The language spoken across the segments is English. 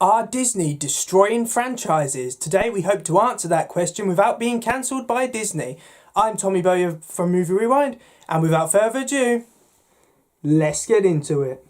Are Disney destroying franchises? Today we hope to answer that question without being cancelled by Disney. I'm Tommy Bowyer from Movie Rewind, and without further ado, let's get into it.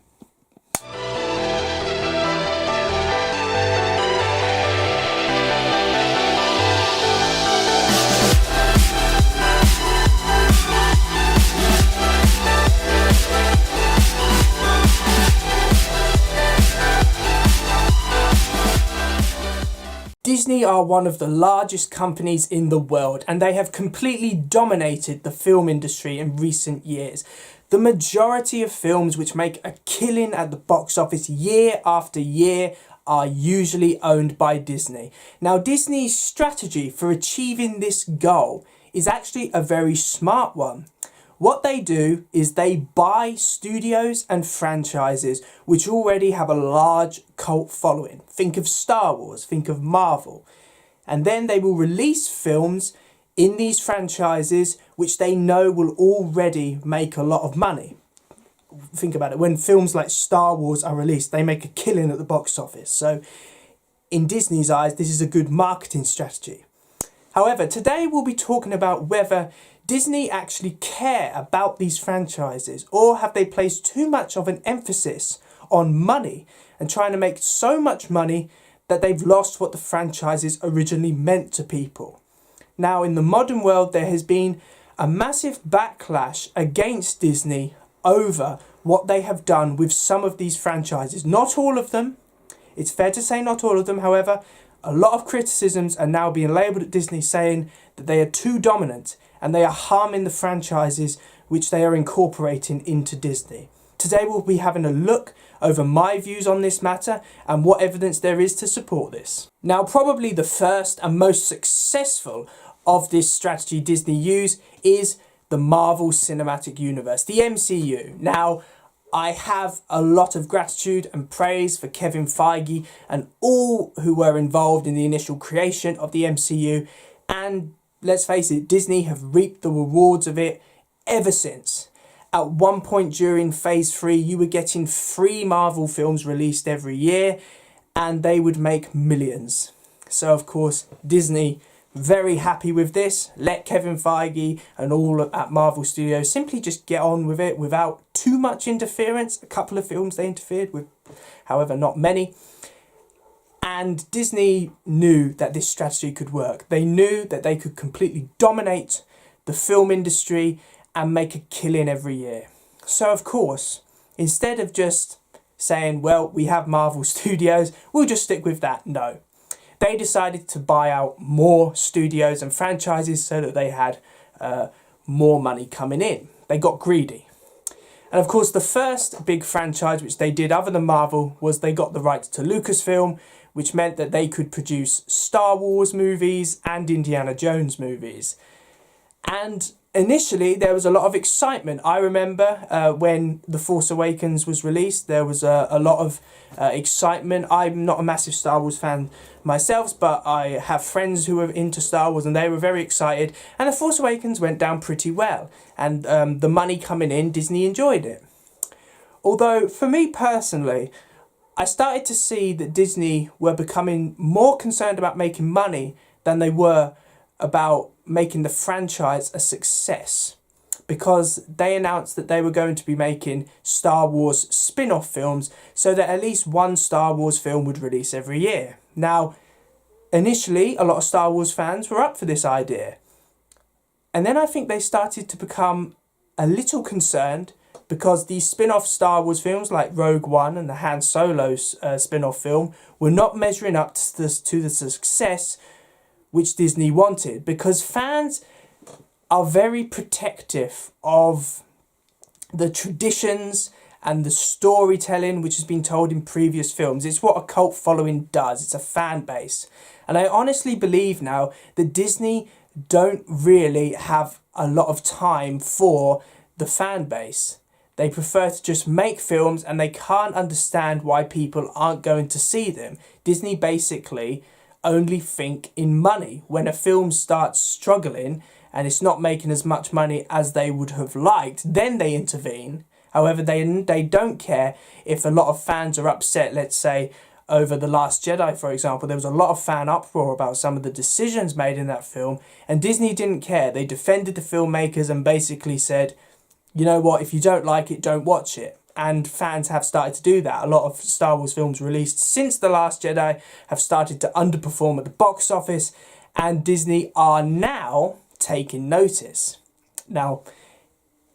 Disney are one of the largest companies in the world, and they have completely dominated the film industry in recent years. The majority of films which make a killing at the box office year after year are usually owned by Disney. Now, Disney's strategy for achieving this goal is actually a very smart one. What they do is they buy studios and franchises which already have a large cult following. Think of Star Wars, think of Marvel. And then they will release films in these franchises which they know will already make a lot of money. Think about it, when films like Star Wars are released, they make a killing at the box office. So in Disney's eyes, this is a good marketing strategy. However, today we'll be talking about whether Disney actually care about these franchises, or have they placed too much of an emphasis on money and trying to make so much money that they've lost what the franchises originally meant to people. Now, in the modern world, there has been a massive backlash against Disney over what they have done with some of these franchises. Not all of them. It's fair to say not all of them. However, a lot of criticisms are now being labelled at Disney, saying that they are too dominant and they are harming the franchises which they are incorporating into Disney. Today we'll be having a look over my views on this matter and what evidence there is to support this. Now, probably the first and most successful of this strategy Disney use is the Marvel Cinematic Universe, the MCU. Now, I have a lot of gratitude and praise for Kevin Feige and all who were involved in the initial creation of the MCU, and let's face it, Disney have reaped the rewards of it ever since. At one point during Phase 3, you were getting 3 Marvel films released every year, and they would make millions. So, of course, Disney, very happy with this. Let Kevin Feige and all at Marvel Studios simply just get on with it without too much interference. A couple of films they interfered with, however, not many. And Disney knew that this strategy could work. They knew that they could completely dominate the film industry and make a killing every year. So, of course, instead of just saying, well, we have Marvel Studios, we'll just stick with that. No. They decided to buy out more studios and franchises so that they had more money coming in. They got greedy. And of course, the first big franchise which they did other than Marvel was they got the rights to Lucasfilm, which meant that they could produce Star Wars movies and Indiana Jones movies. And initially, there was a lot of excitement. I remember when The Force Awakens was released, there was a lot of excitement. I'm not a massive Star Wars fan myself, but I have friends who are into Star Wars and they were very excited. And The Force Awakens went down pretty well. And the money coming in, Disney enjoyed it. Although, for me personally, I started to see that Disney were becoming more concerned about making money than they were about making the franchise a success, because they announced that they were going to be making Star Wars spin-off films so that at least one Star Wars film would release every year. Now, initially, a lot of Star Wars fans were up for this idea. And then I think they started to become a little concerned because these spin-off Star Wars films like Rogue One and the Han Solo spin-off film were not measuring up to the success which Disney wanted, because fans are very protective of the traditions and the storytelling which has been told in previous films. It's what a cult following does. It's a fan base. And I honestly believe now that Disney don't really have a lot of time for the fan base. They prefer to just make films and they can't understand why people aren't going to see them. Disney basically only think in money. When a film starts struggling and it's not making as much money as they would have liked, then they intervene. However, they don't care if a lot of fans are upset, let's say, over The Last Jedi, for example. There was a lot of fan uproar about some of the decisions made in that film, and Disney didn't care. They defended the filmmakers and basically said, you know what, if you don't like it, don't watch it. And fans have started to do that. A lot of Star Wars films released since The Last Jedi have started to underperform at the box office, and Disney are now taking notice. Now,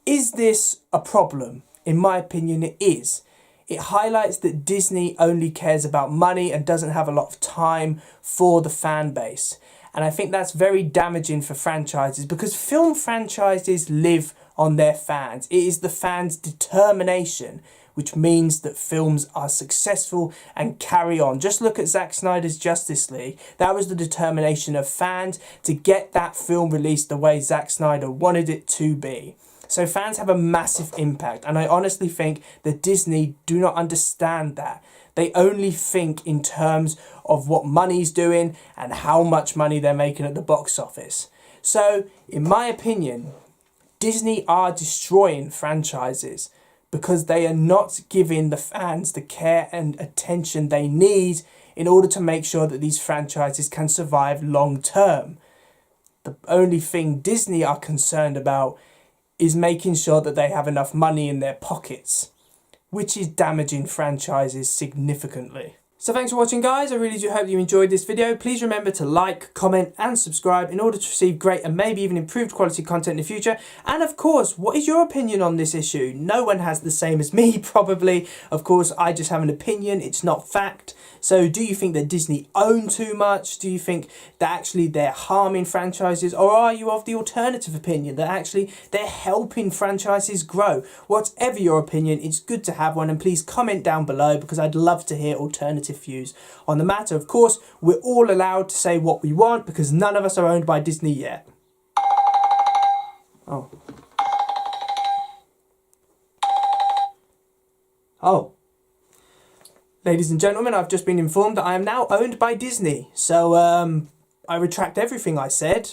is this a problem? In my opinion, it is. It highlights that Disney only cares about money and doesn't have a lot of time for the fan base. And I think that's very damaging for franchises, because film franchises live on their fans. It is the fans' determination which means that films are successful and carry on. Just look at Zack Snyder's Justice League. That was the determination of fans to get that film released the way Zack Snyder wanted it to be. So fans have a massive impact, and I honestly think that Disney do not understand that. They only think in terms of what money's doing and how much money they're making at the box office. So, in my opinion, Disney are destroying franchises because they are not giving the fans the care and attention they need in order to make sure that these franchises can survive long term. The only thing Disney are concerned about is making sure that they have enough money in their pockets, which is damaging franchises significantly. So thanks for watching, guys. I really do hope you enjoyed this video. Please remember to like, comment and subscribe in order to receive great and maybe even improved quality content in the future. And of course, what is your opinion on this issue? No one has the same as me, probably. Of course, I just have an opinion. It's not fact. So do you think that Disney own too much? Do you think that actually they're harming franchises? Or are you of the alternative opinion that actually they're helping franchises grow? Whatever your opinion, it's good to have one, and please comment down below because I'd love to hear alternative views on the matter. Of course, we're all allowed to say what we want because none of us are owned by Disney yet. Oh. Oh. Ladies and gentlemen, I've just been informed that I am now owned by Disney. So, I retract everything I said.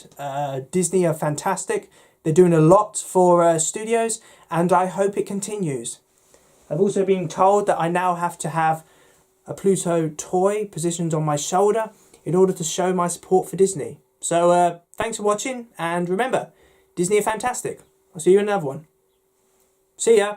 Disney are fantastic. They're doing a lot for studios, and I hope it continues. I've also been told that I now have to have a Pluto toy positioned on my shoulder in order to show my support for Disney. So, thanks for watching, and remember, Disney are fantastic. I'll see you in another one. See ya!